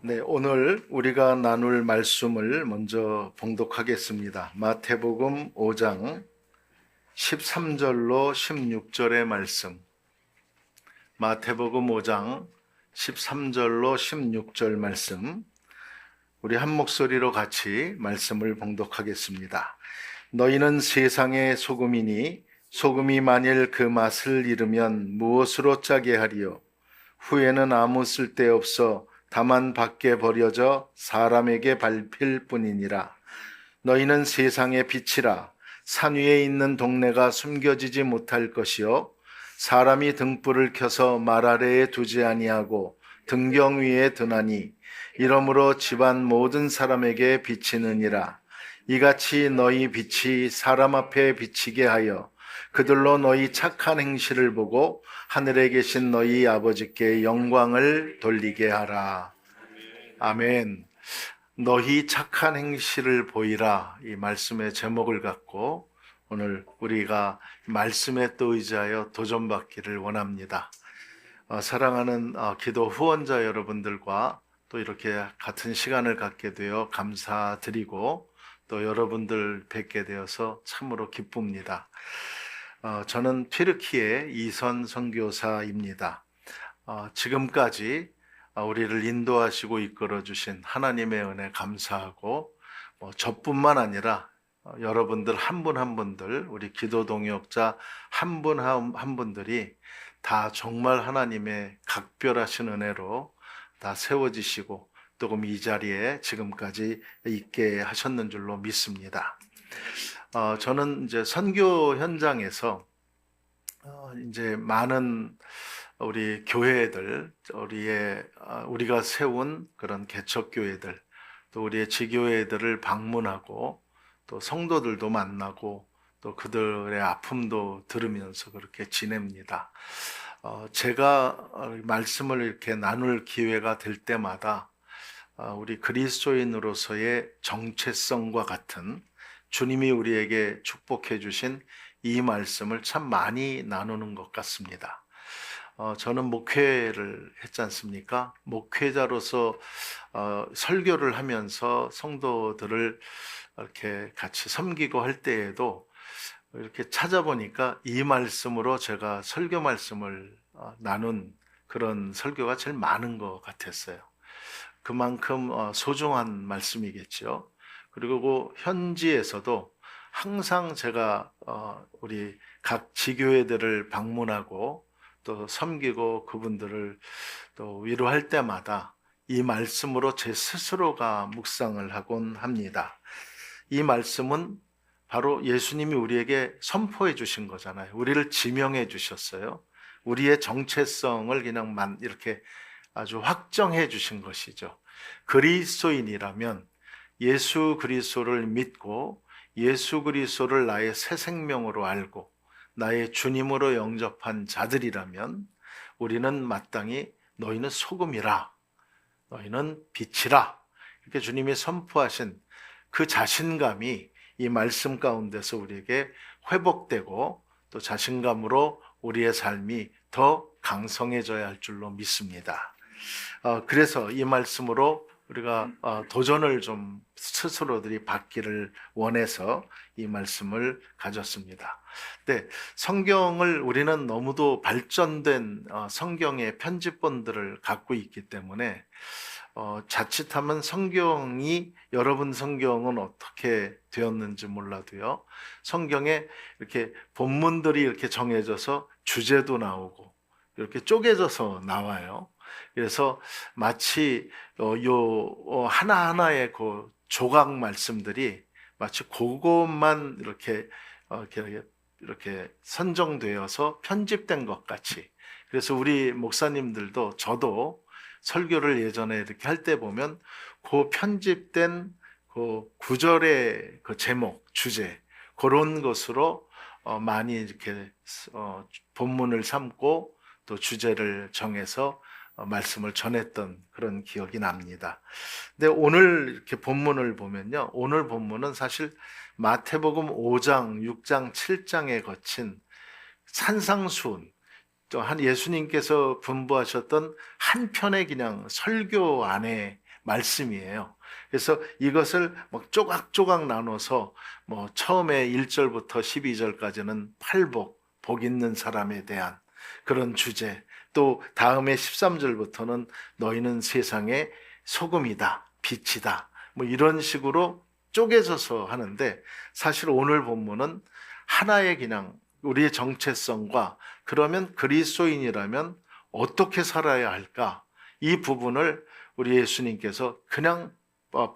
네, 오늘 우리가 나눌 말씀을 먼저 봉독하겠습니다. 마태복음 5장 13절로 16절의 말씀. 마태복음 5장 13절로 16절 말씀. 우리 한 목소리로 같이 말씀을 봉독하겠습니다. 너희는 세상의 소금이니 소금이 만일 그 맛을 잃으면 무엇으로 짜게 하리요? 후에는 아무 쓸데없어 다만 밖에 버려져 사람에게 밟힐 뿐이니라. 너희는 세상의 빛이라. 산 위에 있는 동네가 숨겨지지 못할 것이요 사람이 등불을 켜서 말 아래에 두지 아니하고 등경 위에 두나니 이러므로 집안 모든 사람에게 비치느니라. 이같이 너희 빛이 사람 앞에 비치게 하여 그들로 너희 착한 행실을 보고 하늘에 계신 너희 아버지께 영광을 돌리게 하라. 아멘. 너희 착한 행실을 보이라. 이 말씀의 제목을 갖고 오늘 우리가 말씀에 또 의지하여 도전받기를 원합니다. 사랑하는 기도 후원자 여러분들과 또 이렇게 같은 시간을 갖게 되어 감사드리고 또 여러분들 뵙게 되어서 참으로 기쁩니다. 저는 튀르키예 이선 선교사입니다. 지금까지 우리를 인도하시고 이끌어 주신 하나님의 은혜 감사하고 저뿐만 아니라 여러분들 한 분 한 분들 우리 기도 동역자 한 분 한 분들이 다 정말 하나님의 각별하신 은혜로 다 세워지시고 또 이 자리에 지금까지 있게 하셨는 줄로 믿습니다. 저는 이제 선교 현장에서 이제 많은 우리 교회들, 우리가 세운 그런 개척교회들, 또 우리의 지교회들을 방문하고 또 성도들도 만나고 또 그들의 아픔도 들으면서 그렇게 지냅니다. 제가 말씀을 이렇게 나눌 기회가 될 때마다 우리 그리스도인으로서의 정체성과 같은 주님이 우리에게 축복해 주신 이 말씀을 참 많이 나누는 것 같습니다. 저는 목회를 했지 않습니까? 목회자로서 설교를 하면서 성도들을 이렇게 같이 섬기고 할 때에도 이렇게 찾아보니까 이 말씀으로 제가 설교 말씀을 나눈 그런 설교가 제일 많은 것 같았어요. 그만큼 소중한 말씀이겠죠. 그리고 현지에서도 항상 제가 우리 각 지교회들을 방문하고 또 섬기고 그분들을 또 위로할 때마다 이 말씀으로 제 스스로가 묵상을 하곤 합니다. 이 말씀은 바로 예수님이 우리에게 선포해 주신 거잖아요. 우리를 지명해 주셨어요. 우리의 정체성을 그냥 이렇게 아주 확정해 주신 것이죠. 그리스도인이라면 예수 그리스도를 믿고 예수 그리스도를 나의 새 생명으로 알고 나의 주님으로 영접한 자들이라면 우리는 마땅히 너희는 소금이라, 너희는 빛이라 이렇게 주님이 선포하신 그 자신감이 이 말씀 가운데서 우리에게 회복되고 또 자신감으로 우리의 삶이 더 강성해져야 할 줄로 믿습니다. 그래서 이 말씀으로 우리가 도전을 좀 스스로들이 받기를 원해서 이 말씀을 가졌습니다. 네, 성경을 우리는 너무도 발전된 성경의 편집본들을 갖고 있기 때문에 자칫하면 여러분 성경은 어떻게 되었는지 몰라도요. 성경에 이렇게 본문들이 이렇게 정해져서 주제도 나오고 이렇게 쪼개져서 나와요. 그래서 마치 하나하나의 그 조각 말씀들이 마치 그것만 이렇게 선정되어서 편집된 것 같이. 그래서 우리 목사님들도 저도 설교를 예전에 이렇게 할 때 보면 그 편집된 그 구절의 그 제목, 주제 그런 것으로 많이 이렇게 본문을 삼고 또 주제를 정해서 말씀을 전했던 그런 기억이 납니다. 근데 오늘 이렇게 본문을 보면요. 오늘 본문은 사실 마태복음 5장, 6장, 7장에 거친 산상수훈, 또 한 예수님께서 분부하셨던 한 편의 그냥 설교 안에 말씀이에요. 그래서 이것을 막 조각조각 나눠서 뭐 처음에 1절부터 12절까지는 팔복, 복 있는 사람에 대한 그런 주제, 또 다음에 13절부터는 너희는 세상의 소금이다, 빛이다, 뭐 이런 식으로 쪼개져서 하는데, 사실 오늘 본문은 하나의 그냥 우리의 정체성과, 그러면 그리스도인이라면 어떻게 살아야 할까, 이 부분을 우리 예수님께서 그냥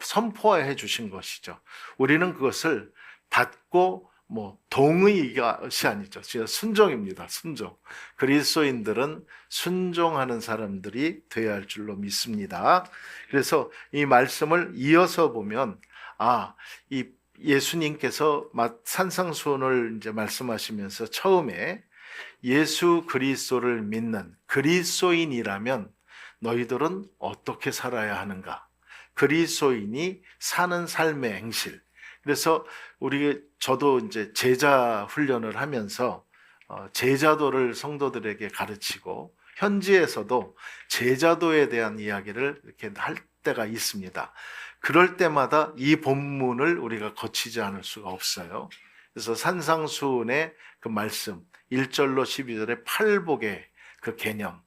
선포해 주신 것이죠. 우리는 그것을 받고 뭐 동의가 아니죠. 진짜 순종입니다. 순종. 그리스도인들은 순종하는 사람들이 되어야 할 줄로 믿습니다. 그래서 이 말씀을 이어서 보면, 이 예수님께서 산상수훈을 이제 말씀하시면서 처음에 예수 그리스도를 믿는 그리스도인이라면 너희들은 어떻게 살아야 하는가? 그리스도인이 사는 삶의 행실. 그래서 저도 이제 제자 훈련을 하면서 제자도를 성도들에게 가르치고, 현지에서도 제자도에 대한 이야기를 이렇게 할 때가 있습니다. 그럴 때마다 이 본문을 우리가 거치지 않을 수가 없어요. 그래서 산상수훈의 그 말씀 1절로 12절의 팔복의 그 개념,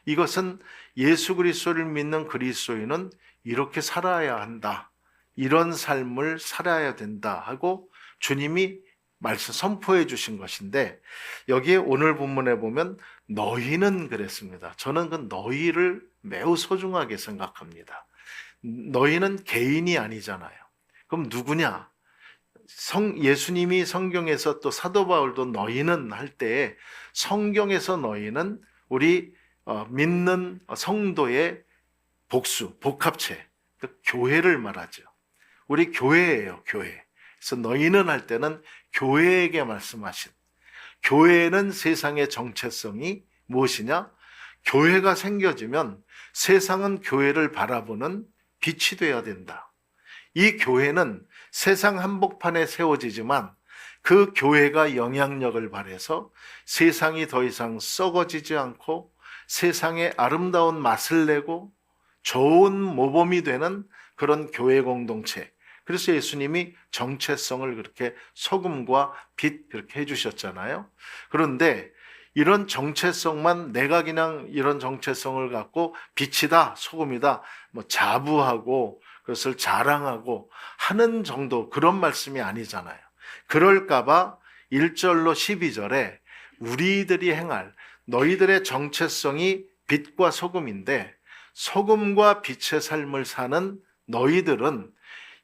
이것은 예수 그리스도를 믿는 그리스도인은 이렇게 살아야 한다, 이런 삶을 살아야 된다 하고 주님이 말씀 선포해 주신 것인데, 여기에 오늘 본문에 보면 너희는 그랬습니다. 저는 그 너희를 매우 소중하게 생각합니다. 너희는 개인이 아니잖아요. 그럼 누구냐? 예수님이 성경에서, 또 사도 바울도 너희는 할 때 성경에서 너희는 우리 믿는 성도의 복수, 복합체, 그 교회를 말하죠. 우리 교회예요, 교회. 그래서 너희는 할 때는 교회에게 말씀하신, 교회는 세상의 정체성이 무엇이냐? 교회가 생겨지면 세상은 교회를 바라보는 빛이 되어야 된다. 이 교회는 세상 한복판에 세워지지만 그 교회가 영향력을 발해서 세상이 더 이상 썩어지지 않고 세상에 아름다운 맛을 내고 좋은 모범이 되는 그런 교회 공동체. 그래서 예수님이 정체성을 그렇게 소금과 빛 그렇게 해주셨잖아요. 그런데 이런 정체성만, 내가 그냥 이런 정체성을 갖고 빛이다, 소금이다, 뭐 자부하고 그것을 자랑하고 하는 정도, 그런 말씀이 아니잖아요. 그럴까봐 1절로 12절에 우리들이 행할, 너희들의 정체성이 빛과 소금인데 소금과 빛의 삶을 사는 너희들은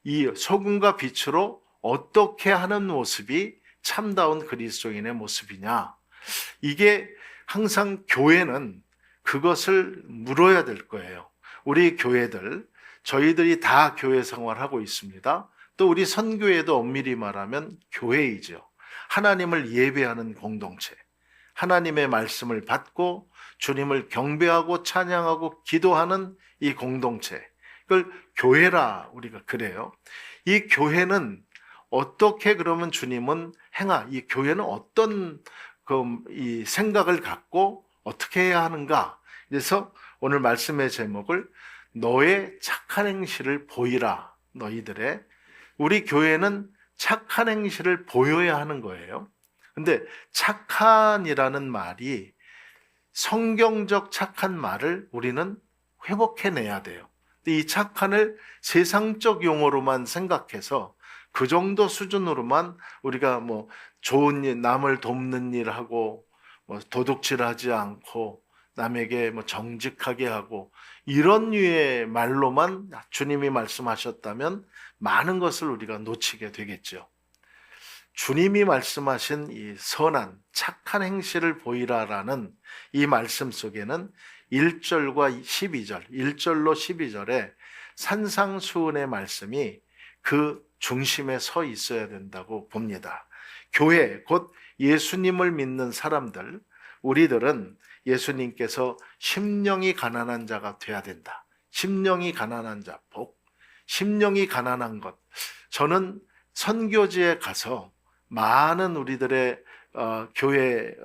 이 소금과 빛으로 어떻게 하는 모습이 참다운 그리스도인의 모습이냐. 이게 항상 교회는 그것을 물어야 될 거예요. 우리 교회들, 저희들이 다 교회 생활하고 있습니다. 또 우리 선교회도 엄밀히 말하면 교회이죠. 하나님을 예배하는 공동체, 하나님의 말씀을 받고 주님을 경배하고 찬양하고 기도하는 이 공동체, 그걸 교회라 우리가 그래요. 이 교회는 어떻게, 그러면 주님은 이 교회는 어떤 이 생각을 갖고 어떻게 해야 하는가? 그래서 오늘 말씀의 제목을 너의 착한 행실을 보이라. 너희들의, 우리 교회는 착한 행실을 보여야 하는 거예요. 근데 착한이라는 말이, 성경적 착한 말을 우리는 회복해내야 돼요. 근데 이 착한을 세상적 용어로만 생각해서 그 정도 수준으로만 우리가 뭐 좋은 일, 남을 돕는 일 하고, 뭐 도둑질하지 않고, 남에게 뭐 정직하게 하고, 이런 류의 말로만 주님이 말씀하셨다면 많은 것을 우리가 놓치게 되겠죠. 주님이 말씀하신 이 선한 착한 행실을 보이라라는 이 말씀 속에는 1절과 12절, 1절로 12절에 산상수훈의 말씀이 그 중심에 서 있어야 된다고 봅니다. 교회, 곧 예수님을 믿는 사람들, 우리들은 예수님께서 심령이 가난한 자가 돼야 된다. 심령이 가난한 자, 복. 심령이 가난한 것. 저는 선교지에 가서 많은 우리들의 교회,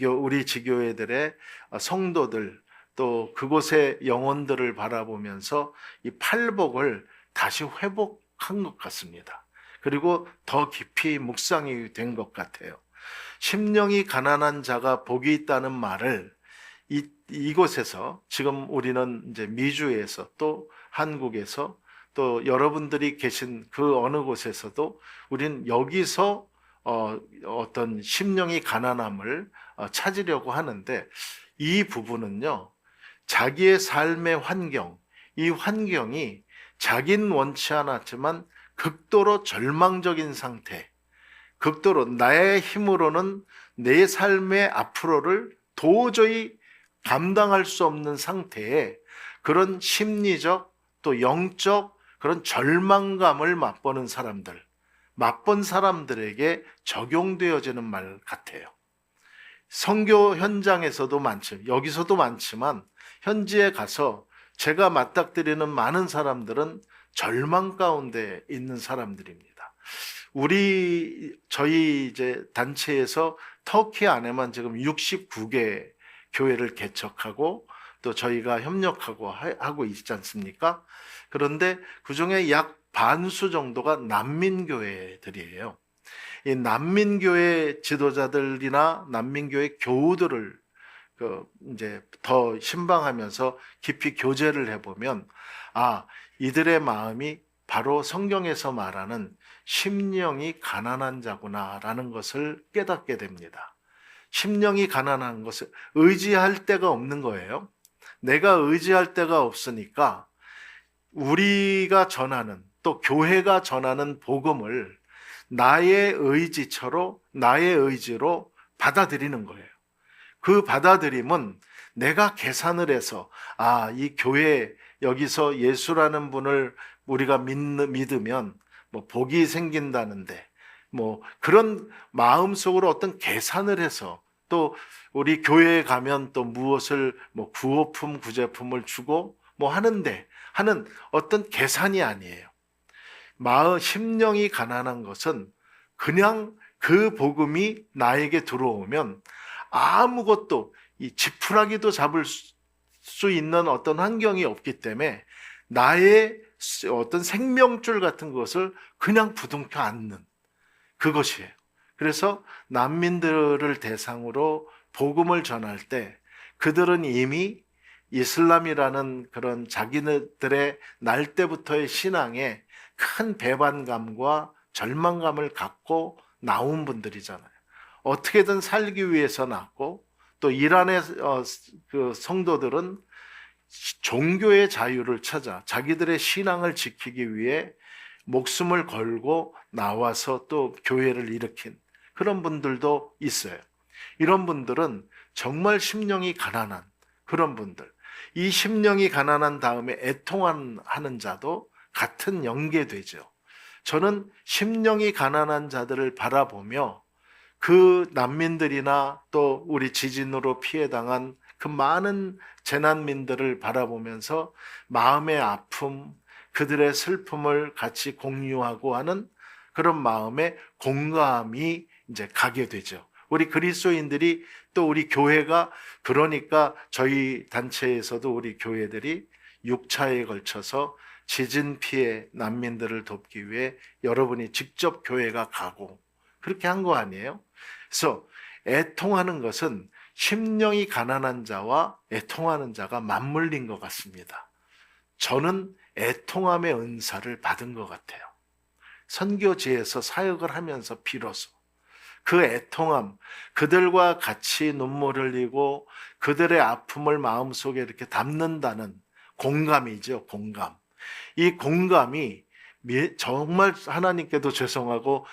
우리 지교회들의 성도들, 또 그곳의 영혼들을 바라보면서 이 팔복을 다시 회복한 것 같습니다. 그리고 더 깊이 묵상이 된 것 같아요. 심령이 가난한 자가 복이 있다는 말을 이곳에서 지금 우리는 이제 미주에서 또 한국에서 또 여러분들이 계신 그 어느 곳에서도 우린 여기서 어떤 심령이 가난함을 찾으려고 하는데, 이 부분은요, 자기의 삶의 환경, 이 환경이 자기는 원치 않았지만 극도로 절망적인 상태, 극도로 나의 힘으로는 내 삶의 앞으로를 도저히 감당할 수 없는 상태에 그런 심리적 또 영적 그런 절망감을 맛본 사람들에게 적용되어지는 말 같아요. 선교 현장에서도 여기서도 많지만 현지에 가서 제가 맞닥뜨리는 많은 사람들은 절망 가운데 있는 사람들입니다. 저희 이제 단체에서 터키 안에만 지금 69개 교회를 개척하고 또 저희가 협력하고 하고 있지 않습니까? 그런데 그중에 약 반수 정도가 난민교회들이에요. 이 난민교회 지도자들이나 난민교회 교우들을 이제 더 신방하면서 깊이 교제를 해보면, 이들의 마음이 바로 성경에서 말하는 심령이 가난한 자구나라는 것을 깨닫게 됩니다. 심령이 가난한 것을 의지할 데가 없는 거예요. 내가 의지할 데가 없으니까 우리가 전하는, 또 교회가 전하는 복음을 나의 의지로 받아들이는 거예요. 그 받아들임은 내가 계산을 해서 이 교회 여기서 예수라는 분을 우리가 믿으면 뭐 복이 생긴다는데, 뭐 그런 마음속으로 어떤 계산을 해서, 또 우리 교회에 가면 또 무엇을 뭐 구호품 구제품을 주고 뭐 하는 어떤 계산이 아니에요. 심령이 가난한 것은 그냥 그 복음이 나에게 들어오면 아무것도 이 지푸라기도 잡을 수 있는 어떤 환경이 없기 때문에 나의 어떤 생명줄 같은 것을 그냥 부둥켜 안는 그것이에요. 그래서 난민들을 대상으로 복음을 전할 때 그들은 이미 이슬람이라는 그런 자기네들의 날 때부터의 신앙에 큰 배반감과 절망감을 갖고 나온 분들이잖아요. 어떻게든 살기 위해서 낳고, 또 이란의 그 성도들은 종교의 자유를 찾아 자기들의 신앙을 지키기 위해 목숨을 걸고 나와서 또 교회를 일으킨 그런 분들도 있어요. 이런 분들은 정말 심령이 가난한 그런 분들, 이 심령이 가난한 다음에 애통하는 자도 같은 연계되죠. 저는 심령이 가난한 자들을 바라보며 그 난민들이나 또 우리 지진으로 피해당한 그 많은 재난민들을 바라보면서 마음의 아픔, 그들의 슬픔을 같이 공유하고 하는 그런 마음의 공감이 이제 가게 되죠. 우리 그리스도인들이, 또 우리 교회가, 그러니까 저희 단체에서도 우리 교회들이 6차에 걸쳐서 지진 피해 난민들을 돕기 위해 여러분이 직접 교회가 가고 그렇게 한 거 아니에요? 그래서 애통하는 것은 심령이 가난한 자와 애통하는 자가 맞물린 것 같습니다. 저는 애통함의 은사를 받은 것 같아요. 선교지에서 사역을 하면서 비로소 그 애통함, 그들과 같이 눈물 흘리고 그들의 아픔을 마음속에 이렇게 담는다는 공감이죠, 공감. 이 공감이 정말 하나님께도 죄송하고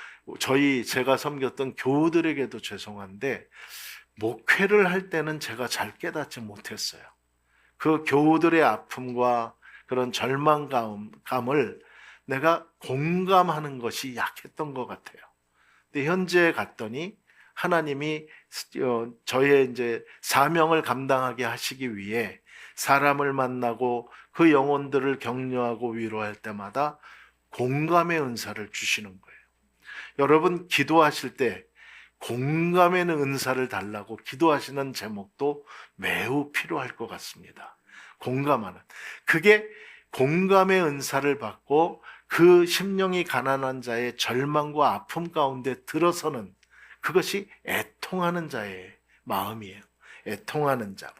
제가 섬겼던 교우들에게도 죄송한데, 목회를 할 때는 제가 잘 깨닫지 못했어요. 그 교우들의 아픔과 그런 절망감을 내가 공감하는 것이 약했던 것 같아요. 근데 현지에 갔더니 하나님이 저의 이제 사명을 감당하게 하시기 위해 사람을 만나고 그 영혼들을 격려하고 위로할 때마다 공감의 은사를 주시는 거예요. 여러분 기도하실 때 공감의 은사를 달라고 기도하시는 제목도 매우 필요할 것 같습니다. 공감하는. 그게 공감의 은사를 받고 그 심령이 가난한 자의 절망과 아픔 가운데 들어서는 그것이 애통하는 자의 마음이에요. 애통하는 자.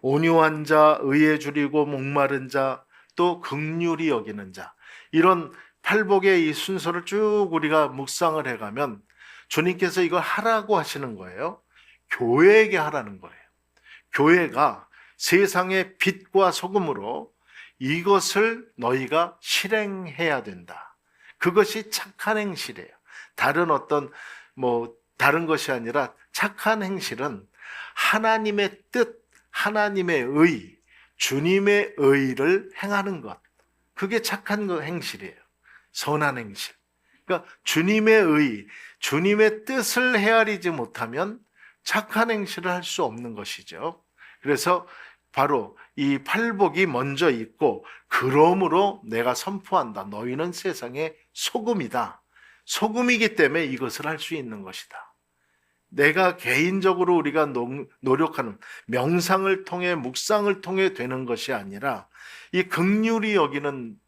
온유한 자, 의에 줄이고 목마른 자, 또 긍휼히 여기는 자. 이런 팔복의 이 순서를 쭉 우리가 묵상을 해가면 주님께서 이걸 하라고 하시는 거예요. 교회에게 하라는 거예요. 교회가 세상의 빛과 소금으로 이것을 너희가 실행해야 된다. 그것이 착한 행실이에요. 다른 것이 아니라 착한 행실은 하나님의 뜻, 하나님의 의, 주님의 의를 행하는 것. 그게 착한 행실이에요. 선한 행실. 그러니까 주님의 의, 주님의 뜻을 헤아리지 못하면 착한 행실을 할 수 없는 것이죠. 그래서 바로 이 팔복이 먼저 있고, 그러므로 내가 선포한다. 너희는 세상의 소금이다. 소금이기 때문에 이것을 할 수 있는 것이다. 내가 개인적으로 우리가 노력하는 명상을 통해 묵상을 통해 되는 것이 아니라 이 긍휼히 여기는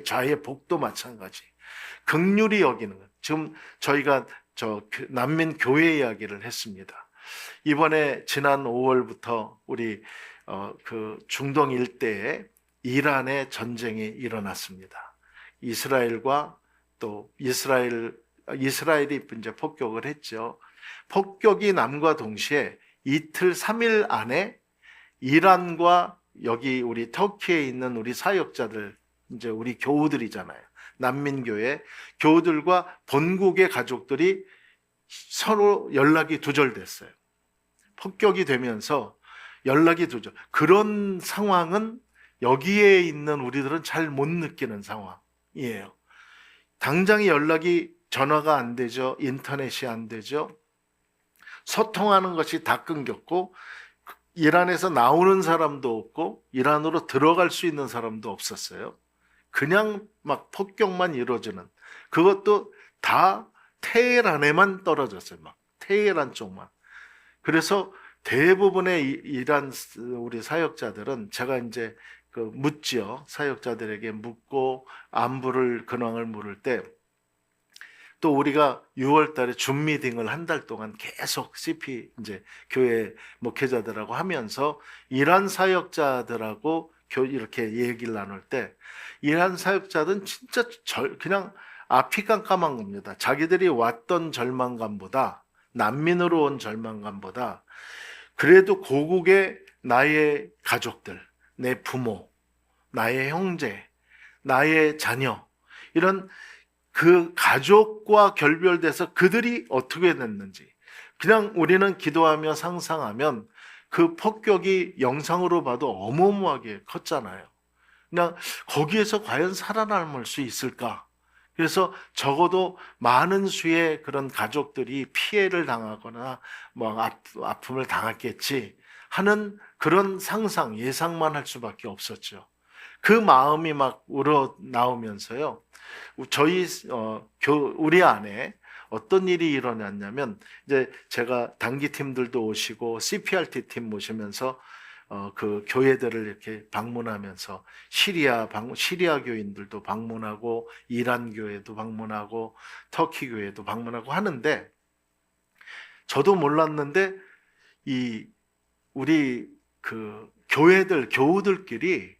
자의 복도 마찬가지. 긍휼히 여기는 것. 지금 저희가 난민 교회 이야기를 했습니다. 이번에 지난 5월부터 우리 그 중동 일대에 이란의 전쟁이 일어났습니다. 이스라엘과 또 이스라엘이 이제 폭격을 했죠. 폭격이 남과 동시에 이틀 3일 안에 이란과 여기 우리 터키에 있는 우리 사역자들, 이제 우리 교우들이잖아요. 난민교회 교우들과 본국의 가족들이 서로 연락이 두절됐어요. 폭격이 되면서 연락이 두절. 그런 상황은 여기에 있는 우리들은 잘 못 느끼는 상황이에요. 당장에 전화가 안 되죠. 인터넷이 안 되죠. 소통하는 것이 다 끊겼고, 이란에서 나오는 사람도 없고 이란으로 들어갈 수 있는 사람도 없었어요. 그냥 막 폭격만 이루어지는, 그것도 다 테헤란에만 떨어졌어요. 막 테헤란 쪽만. 그래서 대부분의 이란 우리 사역자들은 제가 이제 묻지요. 사역자들에게 묻고 안부를 근황을 물을 때, 또 우리가 6월 달에 줌 미팅을 한 달 동안 계속 CP 이제 교회 목회자들하고 하면서 이란 사역자들하고 이렇게 얘기를 나눌 때, 이란 사역자들은 진짜 그냥 앞이 깜깜한 겁니다. 자기들이 왔던 절망감보다, 난민으로 온 절망감보다 그래도 고국의 나의 가족들, 내 부모, 나의 형제, 나의 자녀, 이런 그 가족과 결별돼서 그들이 어떻게 됐는지, 그냥 우리는 기도하며 상상하면 그 폭격이 영상으로 봐도 어마어마하게 컸잖아요. 그냥 거기에서 과연 살아남을 수 있을까? 그래서 적어도 많은 수의 그런 가족들이 피해를 당하거나 뭐 아픔을 당했겠지 하는 그런 상상, 예상만 할 수밖에 없었죠. 그 마음이 막 우러 나오면서요. 우리 안에 어떤 일이 일어났냐면, 이제 제가 단기팀들도 오시고 CPRT 팀 모시면서 그 교회들을 이렇게 방문하면서 시리아 교인들도 방문하고 이란 교회도 방문하고 터키 교회도 방문하고 하는데, 저도 몰랐는데 우리 그 교우들끼리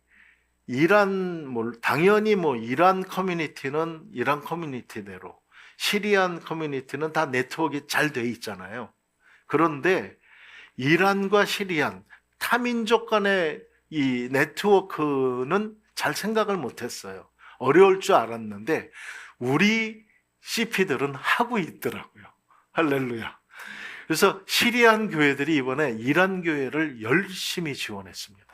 당연히 이란 커뮤니티는 이란 커뮤니티대로, 시리안 커뮤니티는 다 네트워크가 잘 돼 있잖아요. 그런데 이란과 시리안, 타민족 간의 이 네트워크는 잘 생각을 못했어요. 어려울 줄 알았는데 우리 CP들은 하고 있더라고요. 할렐루야. 그래서 시리안 교회들이 이번에 이란 교회를 열심히 지원했습니다.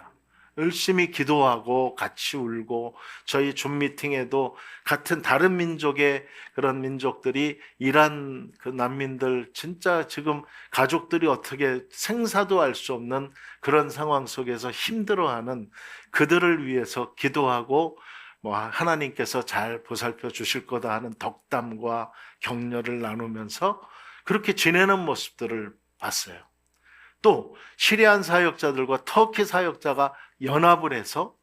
열심히 기도하고 같이 울고, 저희 줌 미팅에도 같은 다른 민족의 그런 민족들이 이란 그 난민들, 진짜 지금 가족들이 어떻게 생사도 알 수 없는 그런 상황 속에서 힘들어하는 그들을 위해서 기도하고, 하나님께서 잘 보살펴 주실 거다 하는 덕담과 격려를 나누면서 그렇게 지내는 모습들을 봤어요. 또 시리안 사역자들과 터키 사역자가 연합을 해서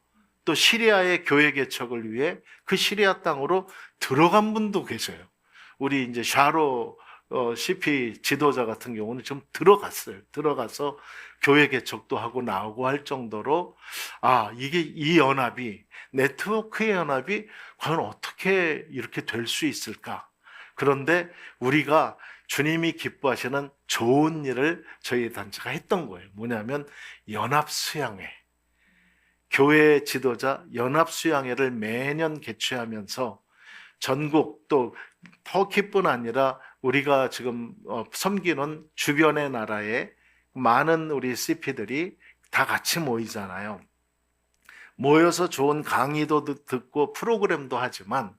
또 시리아의 교회 개척을 위해 그 시리아 땅으로 들어간 분도 계셔요. 우리 이제 샤로 CP 지도자 같은 경우는 좀 들어갔어요. 들어가서 교회 개척도 하고 나오고 할 정도로 이게 이 연합이 네트워크의 연합이 과연 어떻게 이렇게 될 수 있을까? 그런데 우리가 주님이 기뻐하시는 좋은 일을 저희 단체가 했던 거예요. 뭐냐면 연합 수양회. 교회 지도자 연합 수양회를 매년 개최하면서 전국 또 터키뿐 아니라 우리가 지금 섬기는 주변의 나라에 많은 우리 CP들이 다 같이 모이잖아요. 모여서 좋은 강의도 듣고 프로그램도 하지만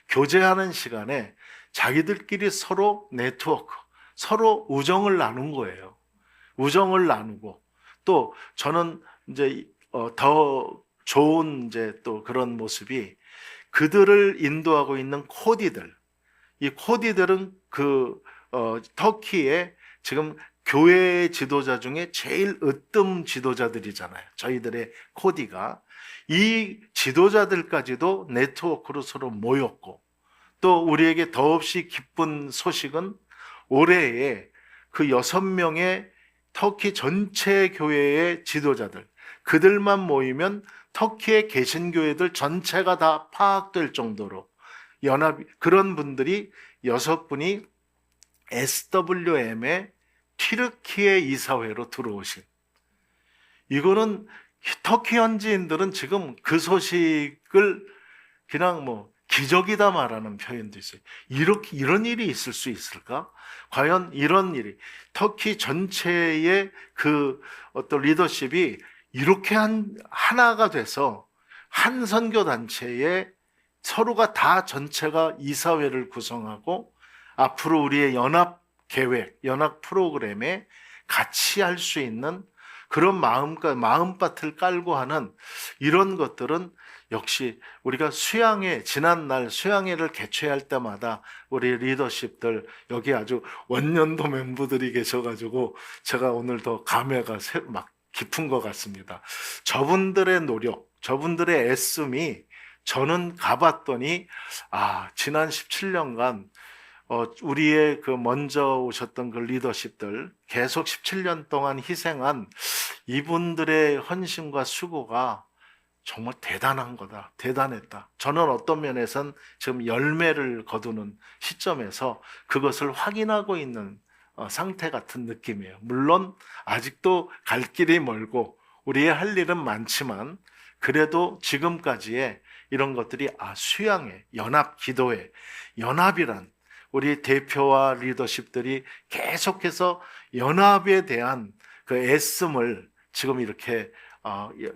교제하는 시간에 자기들끼리 서로 네트워크, 서로 우정을 나눈 거예요. 우정을 나누고 또 저는 이제 더 좋은 이제 또 그런 모습이 그들을 인도하고 있는 코디들, 이 코디들은 터키의 지금 교회 지도자 중에 제일 으뜸 지도자들이잖아요. 저희들의 코디가 이 지도자들까지도 네트워크로 서로 모였고 또 우리에게 더없이 기쁜 소식은 올해에 그 6명의 터키 전체 교회의 지도자들 그들만 모이면 터키의 개신교회들 전체가 다 파악될 정도로 그런 분들이 6분이 SWM의 튀르키예 이사회로 들어오신, 이거는 터키 현지인들은 지금 그 소식을 그냥 기적이다 말하는 표현도 있어요. 이런 일이 있을 수 있을까? 과연 이런 일이 터키 전체의 그 어떤 리더십이 이렇게 하나가 돼서 한 선교단체에 서로가 다 전체가 이사회를 구성하고 앞으로 우리의 연합 계획, 연합 프로그램에 같이 할 수 있는 그런 마음밭을 깔고 하는 이런 것들은 역시 우리가 지난날 수양회를 개최할 때마다 우리 리더십들, 여기 아주 원년도 멤버들이 계셔가지고 제가 오늘 더 감회가 막 깊은 것 같습니다. 저분들의 노력, 저분들의 애씀이 저는 가봤더니 지난 17년간 우리의 그 먼저 오셨던 그 리더십들 계속 17년 동안 희생한 이분들의 헌신과 수고가 정말 대단한 거다. 대단했다. 저는 어떤 면에선 지금 열매를 거두는 시점에서 그것을 확인하고 있는 상태 같은 느낌이에요. 물론 아직도 갈 길이 멀고 우리의 할 일은 많지만 그래도 지금까지의 이런 것들이 수양회, 연합 기도회, 연합이란 우리 대표와 리더십들이 계속해서 연합에 대한 그 애씀을 지금 이렇게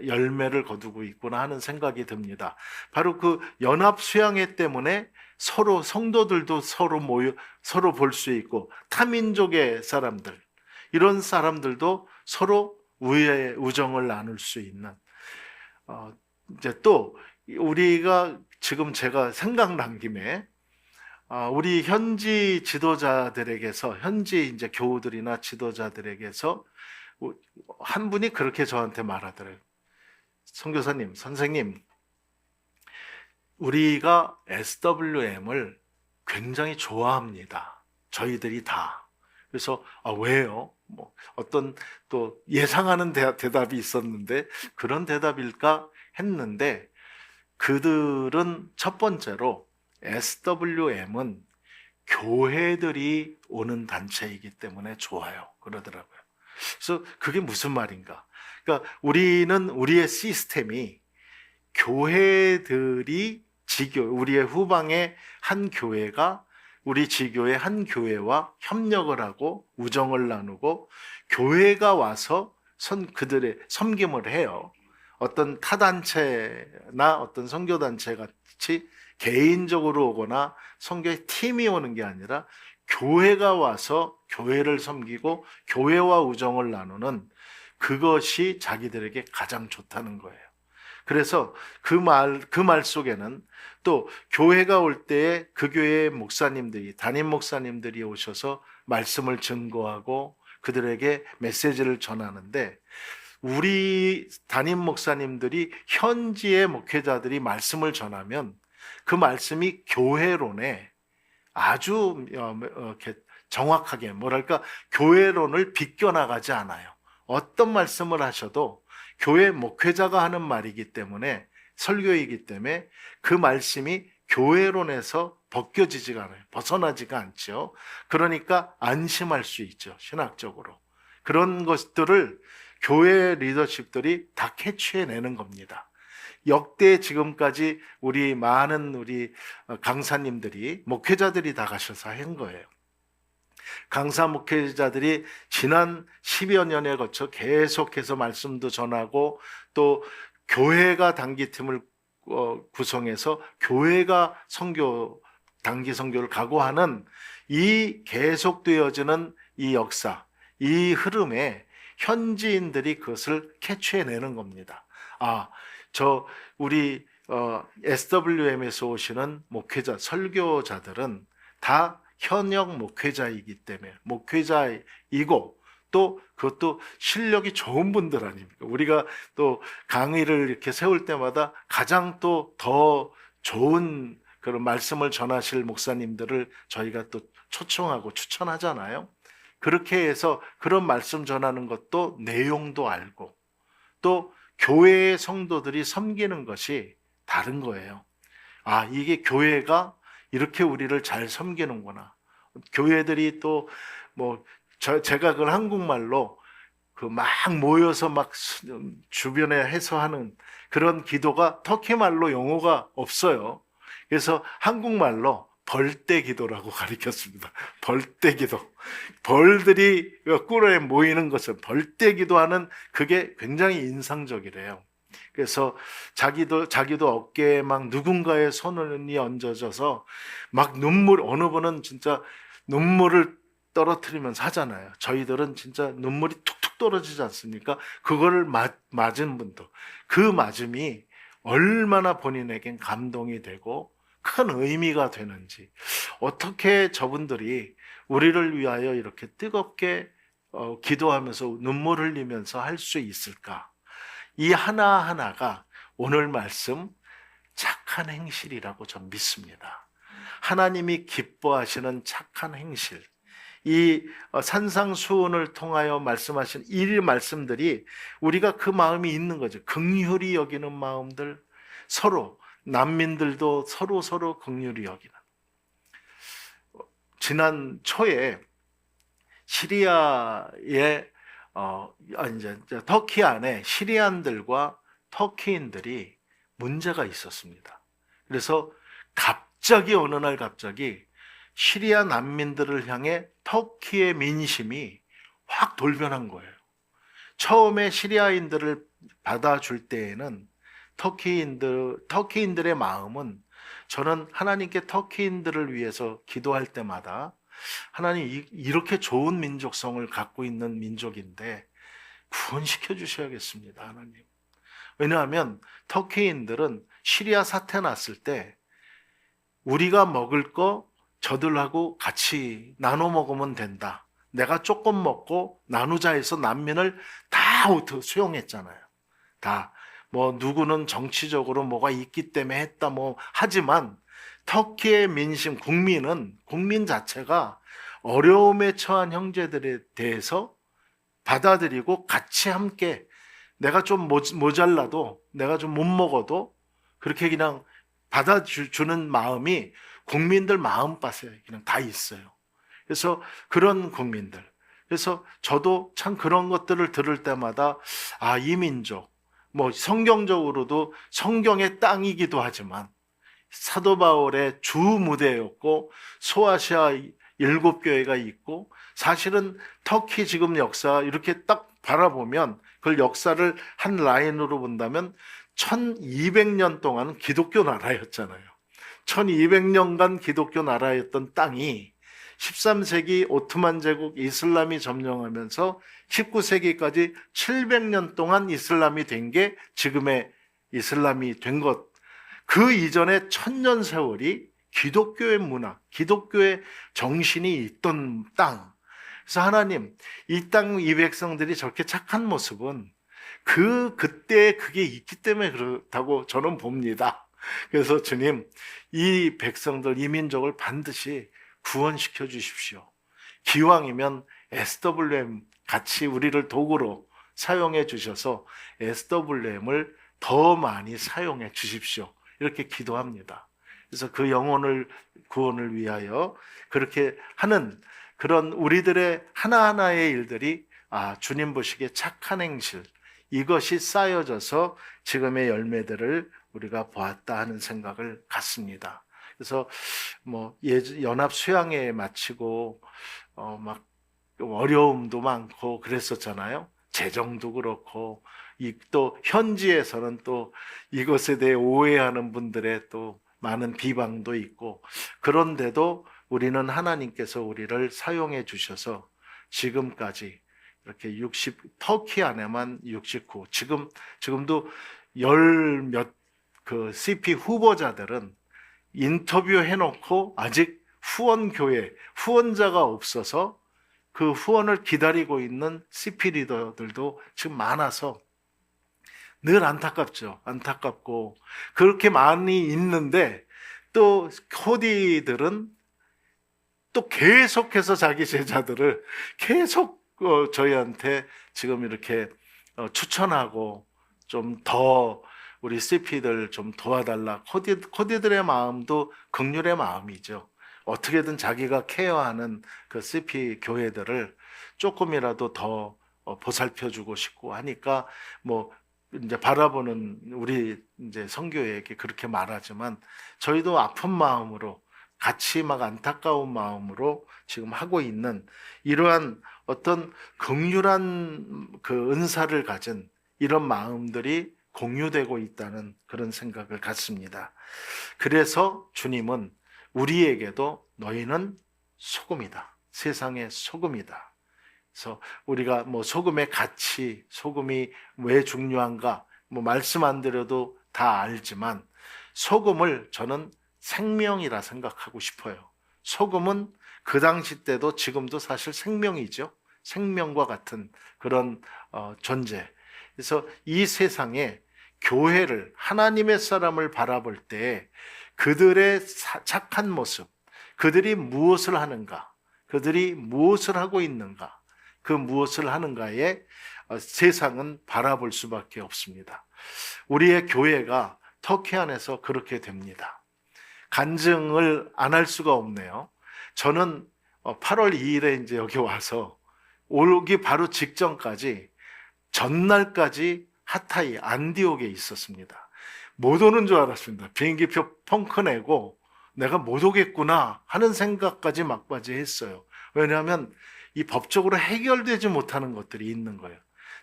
열매를 거두고 있구나 하는 생각이 듭니다. 바로 그 연합 수양회 때문에 서로 성도들도 서로 볼 수 있고 타민족의 사람들, 이런 사람들도 서로 우정을 나눌 수 있는 이제 또 우리가 지금 제가 생각난 김에 우리 현지 지도자들에게서 현지 이제 교우들이나 지도자들에게서 한 분이 그렇게 저한테 말하더래요. 선교사님, 선생님, 우리가 SWM을 굉장히 좋아합니다. 저희들이 다. 그래서 왜요? 어떤 또 예상하는 대답이 있었는데 그런 대답일까 했는데 그들은 첫 번째로 SWM은 교회들이 오는 단체이기 때문에 좋아요. 그러더라고요. 그래서 그게 무슨 말인가? 그러니까 우리의 시스템이 교회들이 우리의 후방의 한 교회가 우리 지교의 한 교회와 협력을 하고 우정을 나누고 교회가 와서 그들의 섬김을 해요. 어떤 타단체나 어떤 선교단체 같이 개인적으로 오거나 선교의 팀이 오는 게 아니라 교회가 와서 교회를 섬기고 교회와 우정을 나누는 그것이 자기들에게 가장 좋다는 거예요. 그래서 그 말 속에는 또 교회가 올 때에 그 교회의 목사님들이, 담임 목사님들이 오셔서 말씀을 증거하고 그들에게 메시지를 전하는데, 우리 담임 목사님들이 현지의 목회자들이 말씀을 전하면 그 말씀이 교회론에 아주 이렇게 정확하게, 뭐랄까, 교회론을 비껴나가지 않아요. 어떤 말씀을 하셔도 교회 목회자가 하는 말이기 때문에, 설교이기 때문에 그 말씀이 교회론에서 벗겨지지가 않아요. 벗어나지가 않죠. 그러니까 안심할 수 있죠, 신학적으로. 그런 것들을 교회 리더십들이 다 캐치해내는 겁니다. 역대 지금까지 우리 많은 우리 강사님들이, 목회자들이 다 가셔서 한 거예요. 강사 목회자들이 지난 10여 년에 거쳐 계속해서 말씀도 전하고, 또 교회가 단기팀을 구성해서 교회가 단기 선교를 각오하는 이 계속되어지는 이 역사, 이 흐름에 현지인들이 그것을 캐치해내는 겁니다. 우리 SWM에서 오시는 목회자, 설교자들은 다 현역 목회자이기 때문에, 목회자이고 또 그것도 실력이 좋은 분들 아닙니까? 우리가 또 강의를 이렇게 세울 때마다 가장 또 더 좋은 그런 말씀을 전하실 목사님들을 저희가 또 초청하고 추천하잖아요. 그렇게 해서 그런 말씀 전하는 것도 내용도 알고, 또 교회의 성도들이 섬기는 것이 다른 거예요. 이게 교회가 이렇게 우리를 잘 섬기는구나. 교회들이 또 제가 그걸 한국말로 막 모여서 막 주변에 해서 하는 그런 기도가 터키 말로 용어가 없어요. 그래서 한국말로 벌떼 기도라고 가르쳤습니다. 벌떼 기도. 벌들이 꿀에 모이는 것을 벌떼 기도하는, 그게 굉장히 인상적이래요. 그래서 자기도 어깨에 막 누군가의 손이 얹어져서 막 어느 분은 진짜 눈물을 떨어뜨리면서 하잖아요. 저희들은 진짜 눈물이 툭툭 떨어지지 않습니까? 그거를 맞은 분도, 그 맞음이 얼마나 본인에겐 감동이 되고 큰 의미가 되는지, 어떻게 저분들이 우리를 위하여 이렇게 뜨겁게 기도하면서 눈물 흘리면서 할 수 있을까? 이 하나하나가 오늘 말씀 착한 행실이라고 전 믿습니다. 하나님이 기뻐하시는 착한 행실, 이 산상수훈을 통하여 말씀하신 이 말씀들이 우리가 그 마음이 있는 거죠. 긍휼히 여기는 마음들, 서로 난민들도 서로 긍휼히 여기는. 지난 초에 시리아의 이제 터키 안에 시리안들과 터키인들이 문제가 있었습니다. 그래서 어느 날 갑자기 시리아 난민들을 향해 터키의 민심이 확 돌변한 거예요. 처음에 시리아인들을 받아줄 때에는 터키인들의 마음은, 저는 하나님께 터키인들을 위해서 기도할 때마다, 하나님 이렇게 좋은 민족성을 갖고 있는 민족인데 구원시켜 주셔야겠습니다, 하나님. 왜냐하면 터키인들은 시리아 사태 났을 때 우리가 먹을 거 저들하고 같이 나눠 먹으면 된다, 내가 조금 먹고 나누자 해서 난민을 다 수용했잖아요. 다 누구는 정치적으로 뭐가 있기 때문에 했다 하지만 터키의 국민 자체가 어려움에 처한 형제들에 대해서 받아들이고 같이 함께, 내가 좀 모자라도, 내가 좀 못 먹어도 그렇게 그냥 받아주는 마음이 국민들 마음밭에 그냥 다 있어요. 그래서 그런 국민들, 그래서 저도 참 그런 것들을 들을 때마다 이 민족, 성경적으로도 성경의 땅이기도 하지만 사도 바울의 주 무대였고, 소아시아 7교회가 있고, 사실은 터키 지금 역사 이렇게 딱 바라보면 그걸 역사를 한 라인으로 본다면 1200년 동안 기독교 나라였잖아요. 1200년간 기독교 나라였던 땅이 13세기 오트만 제국 이슬람이 점령하면서 19세기까지 700년 동안 이슬람이 된 게 지금의 이슬람이 된 것, 그 이전에 천년 세월이 기독교의 문화, 기독교의 정신이 있던 땅. 그래서 하나님, 이 땅, 이 백성들이 저렇게 착한 모습은 그때 그게 있기 때문에 그렇다고 저는 봅니다. 그래서 주님, 이 백성들, 이 민족을 반드시 구원시켜 주십시오. 기왕이면 SWM 같이 우리를 도구로 사용해 주셔서 SWM을 더 많이 사용해 주십시오. 이렇게 기도합니다. 그래서 그 영혼을 구원을 위하여 그렇게 하는 그런 우리들의 하나하나의 일들이 주님 보시기에 착한 행실, 이것이 쌓여져서 지금의 열매들을 우리가 보았다 하는 생각을 갖습니다. 그래서 연합 수양회 마치고 막 어려움도 많고 그랬었잖아요. 재정도 그렇고 또 현지에서는 또 이것에 대해 오해하는 분들의 또 많은 비방도 있고, 그런데도 우리는 하나님께서 우리를 사용해 주셔서 지금까지 이렇게 터키 안에만 69, 지금도 그 CP 후보자들은 인터뷰 해놓고 아직 후원자가 없어서 그 후원을 기다리고 있는 CP 리더들도 지금 많아서 늘 안타깝고 그렇게 많이 있는데, 또 코디들은 또 계속해서 자기 제자들을 계속 저희한테 지금 이렇게 추천하고 좀 더 우리 CP들 좀 도와달라. 코디들의 마음도 긍휼의 마음이죠. 어떻게든 자기가 케어하는 그 CP 교회들을 조금이라도 더 보살펴주고 싶고 하니까 이제 바라보는 우리 이제 선교회에게 그렇게 말하지만, 저희도 아픈 마음으로 같이 안타까운 마음으로 지금 하고 있는 이러한 어떤 긍휼한 그 은사를 가진 이런 마음들이 공유되고 있다는 그런 생각을 갖습니다. 그래서 주님은 우리에게도 너희는 소금이다. 세상의 소금이다. 그래서 우리가 소금의 가치, 소금이 왜 중요한가 말씀 안 드려도 다 알지만, 소금을 저는 생명이라 생각하고 싶어요. 소금은 그 당시 때도 지금도 사실 생명이죠. 생명과 같은 그런 존재. 그래서 이 세상에 교회를, 하나님의 사람을 바라볼 때 그들의 착한 모습, 그들이 무엇을 하는가, 그들이 무엇을 하고 있는가, 그 무엇을 하는가에 세상은 바라볼 수밖에 없습니다. 우리의 교회가 터키 안에서 그렇게 됩니다. 간증을 안 할 수가 없네요. 저는 8월 2일에 이제 여기 와서 오기 바로 직전까지, 전날까지 하타이 안디옥에 있었습니다. 못 오는 줄 알았습니다. 비행기표 펑크 내고 내가 못 오겠구나 하는 생각까지 막바지 했어요. 왜냐하면 이 법적으로 해결되지 못하는 것들이 있는 거예요.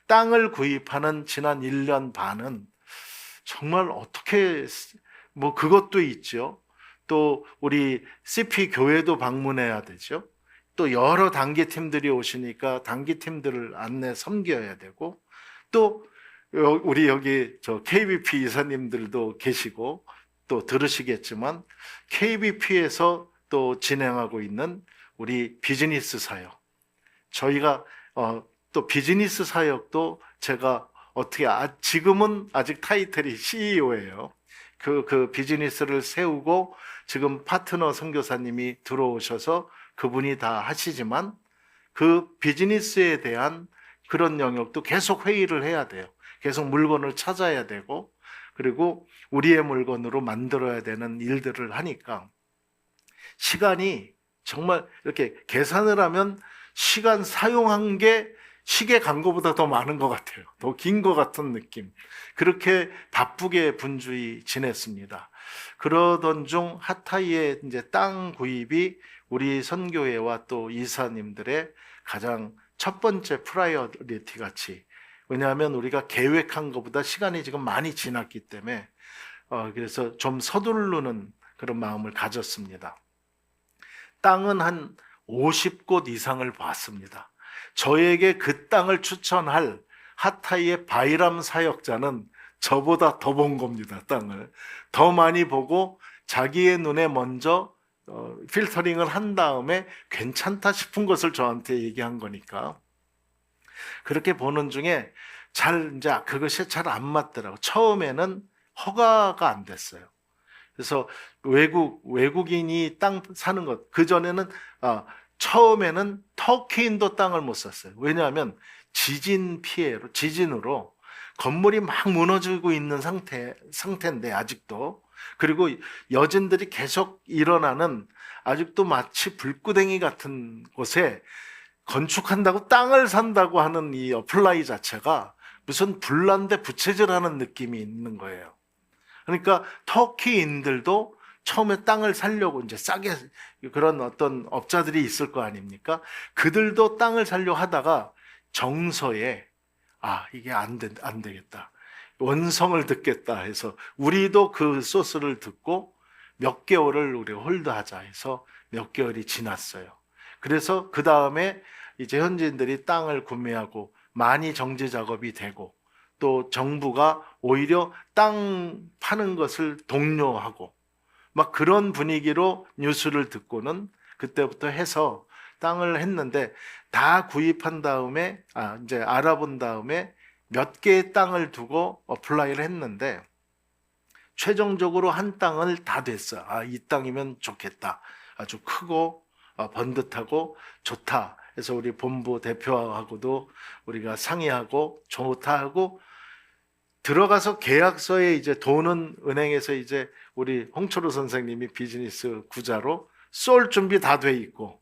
땅을 구입하는 지난 1년 반은 정말 어떻게, 그것도 있죠. 또 우리 CP 교회도 방문해야 되죠. 또 여러 단기팀들이 오시니까 단기팀들을 안내 섬겨야 되고, 또 우리 여기 KBP 이사님들도 계시고 또 들으시겠지만, KBP에서 또 진행하고 있는 우리 비즈니스 사역, 저희가 또 비즈니스 사역도 제가 지금은 아직 타이틀이 CEO예요. 그 비즈니스를 세우고 지금 파트너 선교사님이 들어오셔서 그분이 다 하시지만, 그 비즈니스에 대한 그런 영역도 계속 회의를 해야 돼요. 계속 물건을 찾아야 되고, 그리고 우리의 물건으로 만들어야 되는 일들을 하니까 시간이 정말 이렇게 계산을 하면 시간 사용한 게 시계 간 거보다 더 많은 것 같아요. 더 긴 것 같은 느낌. 그렇게 바쁘게 분주히 지냈습니다. 그러던 중 하타이의 이제 땅 구입이 우리 선교회와 또 이사님들의 가장 첫 번째 프라이어리티 같이, 왜냐하면 우리가 계획한 것보다 시간이 지금 많이 지났기 때문에 그래서 좀 서두르는 그런 마음을 가졌습니다. 땅은 한 50곳 이상을 봤습니다. 저에게 그 땅을 추천할 하타이의 바이람 사역자는 저보다 더 본 겁니다. 땅을 더 많이 보고 자기의 눈에 먼저 필터링을 한 다음에 괜찮다 싶은 것을 저한테 얘기한 거니까, 그렇게 보는 중에 이제 그것이 잘 안 맞더라고. 처음에는 허가가 안 됐어요. 그래서 외국인이 땅 사는 것, 그전에는, 처음에는 터키인도 땅을 못 샀어요. 왜냐하면 지진으로 건물이 막 무너지고 있는 상태인데, 아직도. 그리고 여진들이 계속 일어나는, 아직도 마치 불구덩이 같은 곳에 건축한다고 땅을 산다고 하는 이 어플라이 자체가 무슨 불난데 부채질하는 느낌이 있는 거예요. 그러니까 터키인들도 처음에 땅을 사려고 이제 싸게, 그런 어떤 업자들이 있을 거 아닙니까? 그들도 땅을 사려고 하다가 정서에 이게 안 되겠다, 원성을 듣겠다 해서 우리도 그 소스를 듣고 몇 개월을 우리가 홀드하자 해서 몇 개월이 지났어요. 그래서 그 다음에 이제 현지인들이 땅을 구매하고 많이 정지 작업이 되고, 또 정부가 오히려 땅 파는 것을 독려하고 막 그런 분위기로 뉴스를 듣고는 그때부터 해서 땅을 했는데, 다 구입한 다음에 이제 알아본 다음에 몇 개의 땅을 두고 어플라이를 했는데, 최종적으로 한 땅을 다 됐어. 이 땅이면 좋겠다. 아주 크고 번듯하고 좋다. 그래서 우리 본부 대표하고도 우리가 상의하고 좋다 하고 들어가서 계약서에 이제 돈은 은행에서 이제 우리 홍철우 선생님이 비즈니스 구자로 쏠 준비 다 돼 있고,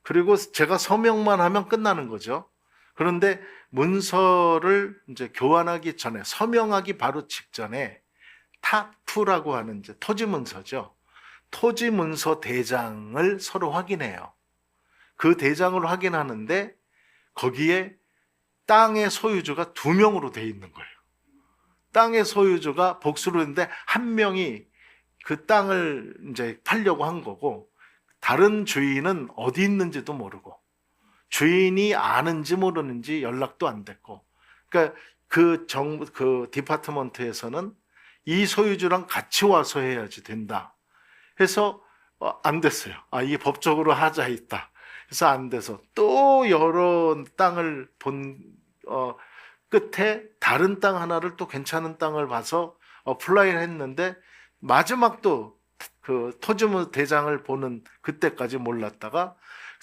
그리고 제가 서명만 하면 끝나는 거죠. 그런데 문서를 이제 교환하기 전에, 서명하기 바로 직전에 탑2라고 하는 이제 토지 문서죠. 토지 문서 대장을 서로 확인해요. 그 대장을 확인하는데 거기에 땅의 소유주가 2명으로 돼 있는 거예요. 땅의 소유주가 복수로 했는데 한 명이 그 땅을 이제 팔려고 한 거고, 다른 주인은 어디 있는지도 모르고, 주인이 아는지 모르는지 연락도 안 됐고, 그러니까 그 디파트먼트에서는 이 소유주랑 같이 와서 해야지 된다 해서 안 됐어요. 이게 법적으로 하자 있다. 그래서 안 돼서 또 여러 땅을 본 끝에 다른 땅 하나를, 또 괜찮은 땅을 봐서 어플라이를 했는데, 마지막도 그 토지 대장을 보는 그때까지 몰랐다가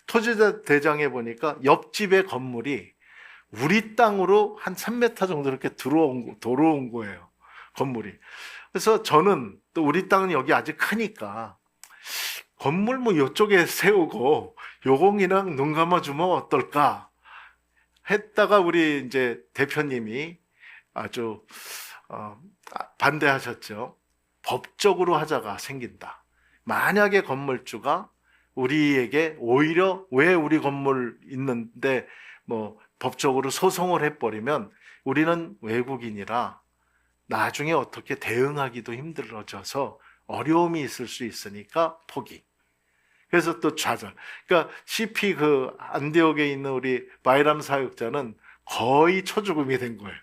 토지 대장에 보니까 옆집의 건물이 우리 땅으로 한 3m 정도 이렇게 들어온 거예요, 건물이. 그래서 저는 또 우리 땅은 여기 아직 크니까 건물 뭐 이쪽에 세우고 요공이랑 눈 감아주면 어떨까 했다가, 우리 이제 대표님이 아주 반대하셨죠. 법적으로 하자가 생긴다. 만약에 건물주가 우리에게 오히려 왜 우리 건물 있는데 뭐 법적으로 소송을 해버리면 우리는 외국인이라 나중에 어떻게 대응하기도 힘들어져서 어려움이 있을 수 있으니까 포기. 그래서 또 좌절. 그러니까 CP 그 안디옥에 있는 우리 바이람 사역자는 거의 초죽음이 된 거예요.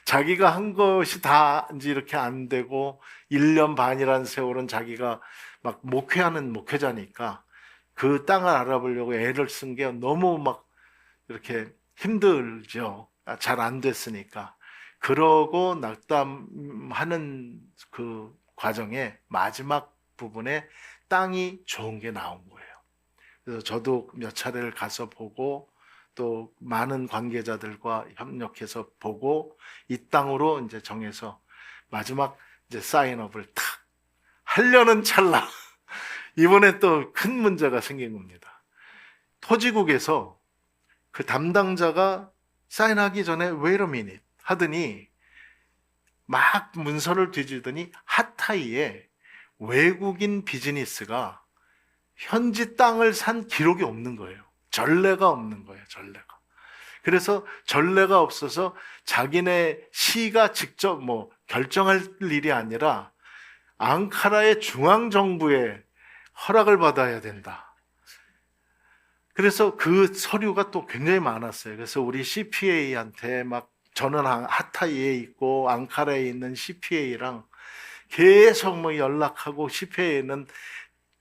자기가 한 것이 다 이제 이렇게 안 되고 1년 반이라는 세월은 자기가 막 목회하는 목회자니까 그 땅을 알아보려고 애를 쓴 게 너무 막 이렇게 힘들죠. 잘 안 됐으니까. 그러고 낙담하는 그 과정에 마지막 부분에 땅이 좋은 게 나온 거예요. 그래서 저도 몇 차례를 가서 보고, 또 많은 관계자들과 협력해서 보고 이 땅으로 이제 정해서 마지막 이제 사인업을 탁 하려는 찰나 이번에 또 큰 문제가 생긴 겁니다. 토지국에서 그 담당자가 사인하기 전에 wait a minute 하더니 막 문서를 뒤지더니 핫타이에 외국인 비즈니스가 현지 땅을 산 기록이 없는 거예요. 전례가 없는 거예요. 전례가. 그래서 전례가 없어서 자기네 시가 직접 뭐 결정할 일이 아니라 앙카라의 중앙정부에 허락을 받아야 된다. 그래서 그 서류가 또 굉장히 많았어요. 그래서 우리 CPA한테 막 저는 하타이에 있고 앙카라에 있는 CPA랑 계속 뭐 연락하고, CPA는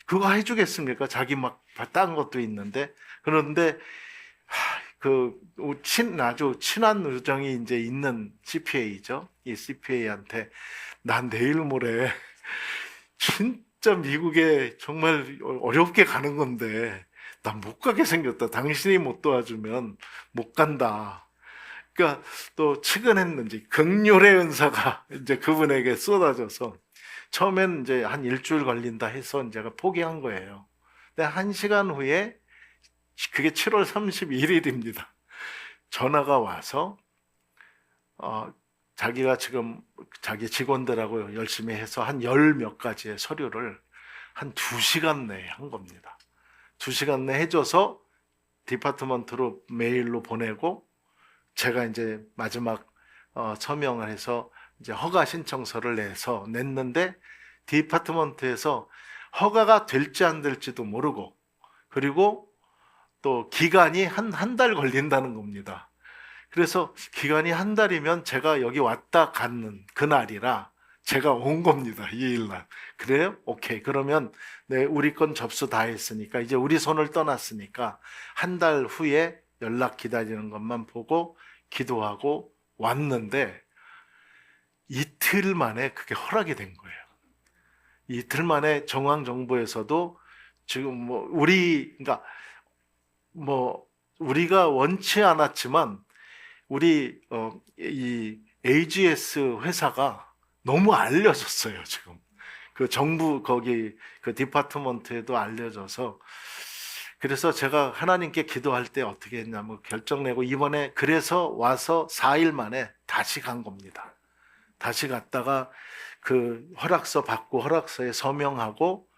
그거 해주겠습니까? 자기 막 딴 것도 있는데. 그런데 아주 친한 우정이 이제 있는 CPA죠. 이 CPA한테 난 내일 모레 진짜 미국에 정말 어렵게 가는 건데 난 못 가게 생겼다. 당신이 못 도와주면 못 간다. 그러니까 또 측은했는지 극렬의 은사가 이제 그분에게 쏟아져서 처음엔 이제 한 일주일 걸린다 해서 제가 포기한 거예요. 근데 1시간 후에, 그게 7월 31일입니다. 전화가 와서 자기가 지금 자기 직원들하고 열심히 해서 한 열 몇 가지의 서류를 한 2시간 내에 한 겁니다. 2시간 내에 해줘서 디파트먼트로 메일로 보내고, 제가 이제 마지막 서명을 해서 이제 허가 신청서를 냈는데, 디파트먼트에서 허가가 될지 안 될지도 모르고, 그리고 또 기간이 한 달 걸린다는 겁니다. 그래서 기간이 한 달이면 제가 여기 왔다 갔는 그날이라 제가 온 겁니다. 2일날. 그래요? 오케이. 그러면 네, 우리 건 접수 다 했으니까 이제 우리 손을 떠났으니까 한 달 후에 연락 기다리는 것만 보고 기도하고 왔는데, 이틀 만에 그게 허락이 된 거예요. 이틀 만에 중앙정부에서도 지금 그러니까 우리가 원치 않았지만 이 AGS 회사가 너무 알려졌어요. 지금 그 정부 거기 그 디파트먼트에도 알려져서, 그래서 제가 하나님께 기도할 때 어떻게 했냐면 결정 내고 이번에 그래서 와서 4일 만에 다시 간 겁니다. 다시 갔다가 그 허락서 받고, 허락서에 서명하고,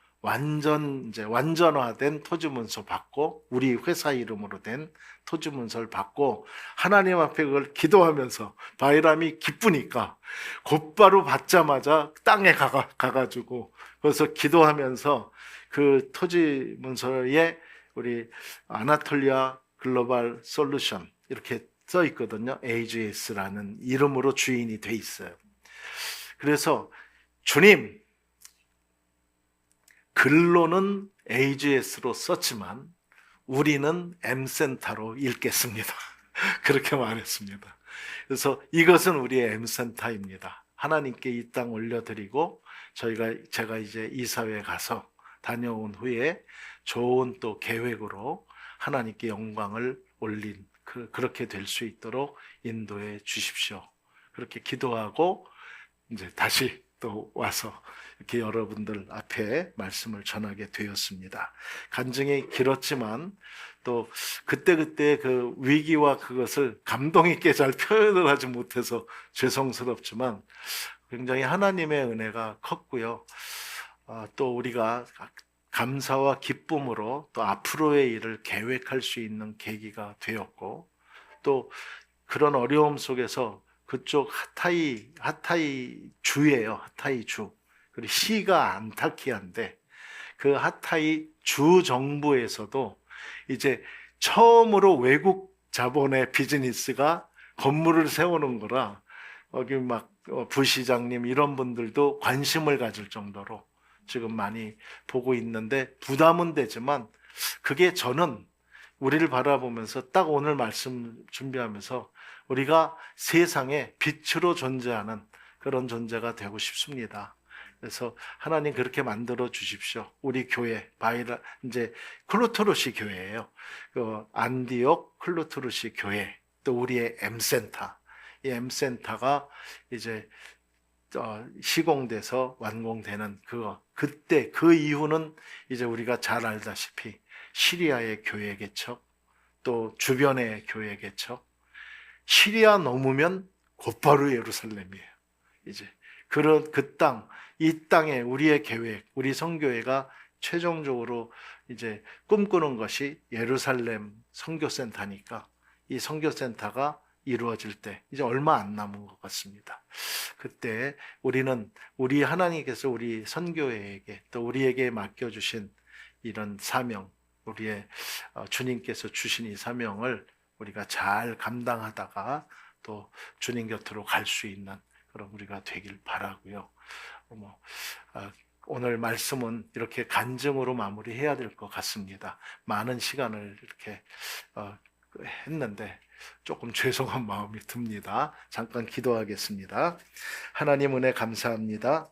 이제 완전화된 토지문서 받고, 우리 회사 이름으로 된 토지문서를 받고, 하나님 앞에 그걸 기도하면서 바이람이 기쁘니까 곧바로 받자마자 땅에 가가지고 그래서 기도하면서 그 토지문서에 우리 아나톨리아 글로벌 솔루션 이렇게 써 있거든요. AGS라는 이름으로 주인이 돼 있어요. 그래서 주님, 글로는 AGS로 썼지만 우리는 M센터로 읽겠습니다. 그렇게 말했습니다. 그래서 이것은 우리의 M센터입니다. 하나님께 이 땅 올려드리고, 제가 이제 이사회에 가서 다녀온 후에 좋은 또 계획으로 하나님께 영광을 올린, 그렇게 될 수 있도록 인도해 주십시오. 그렇게 기도하고 이제 다시 또 와서 이렇게 여러분들 앞에 말씀을 전하게 되었습니다. 간증이 길었지만 또 그때 그 위기와 그것을 감동 있게 잘 표현을 하지 못해서 죄송스럽지만 굉장히 하나님의 은혜가 컸고요. 또 우리가 감사와 기쁨으로 또 앞으로의 일을 계획할 수 있는 계기가 되었고, 또 그런 어려움 속에서 그쪽 하타이 주예요. 하타이 주. 그리고 시가 안타키아인데 그 하타이 주 정부에서도 이제 처음으로 외국 자본의 비즈니스가 건물을 세우는 거라 여기 막 부시장님 이런 분들도 관심을 가질 정도로 지금 많이 보고 있는데, 부담은 되지만 그게 저는 우리를 바라보면서 딱 오늘 말씀 준비하면서 우리가 세상에 빛으로 존재하는 그런 존재가 되고 싶습니다. 그래서 하나님 그렇게 만들어 주십시오. 우리 교회 이제 클루트루시 교회예요. 그 안디옥 클루트루시 교회, 또 우리의 M센터. 이 M센터가 이제 시공돼서 완공되는 그때 그 이후는 이제 우리가 잘 알다시피 시리아의 교회 개척, 또 주변의 교회 개척, 시리아 넘으면 곧바로 예루살렘이에요. 이제 그 땅, 이 땅에 우리의 계획, 우리 선교회가 최종적으로 이제 꿈꾸는 것이 예루살렘 선교센터니까, 이 선교센터가 이루어질 때 이제 얼마 안 남은 것 같습니다. 그때 우리 하나님께서 우리 선교회에게 또 우리에게 맡겨주신 이런 사명, 우리의 주님께서 주신 이 사명을 우리가 잘 감당하다가 또 주님 곁으로 갈 수 있는 그런 우리가 되길 바라고요. 오늘 말씀은 이렇게 간증으로 마무리해야 될 것 같습니다. 많은 시간을 이렇게 했는데 조금 죄송한 마음이 듭니다. 잠깐 기도하겠습니다. 하나님 은혜 감사합니다.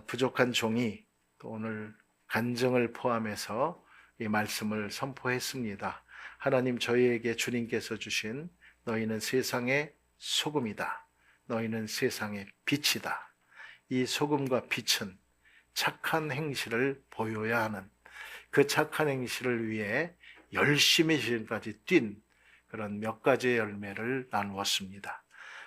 부족한 종이 또 오늘 간증을 포함해서 이 말씀을 선포했습니다. 하나님, 저희에게 주님께서 주신 너희는 세상의 소금이다. 너희는 세상의 빛이다. 이 소금과 빛은 착한 행실을 보여야 하는, 그 착한 행실을 위해 열심히 지금까지 뛴 그런 몇 가지의 열매를 나누었습니다.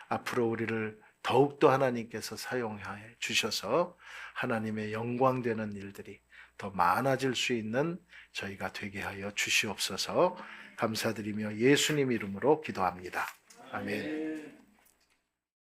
앞으로 우리를 더욱더 하나님께서 사용해 주셔서 하나님의 영광되는 일들이 더 많아질 수 있는 저희가 되게 하여 주시옵소서. 감사드리며 예수님 이름으로 기도합니다. 아멘.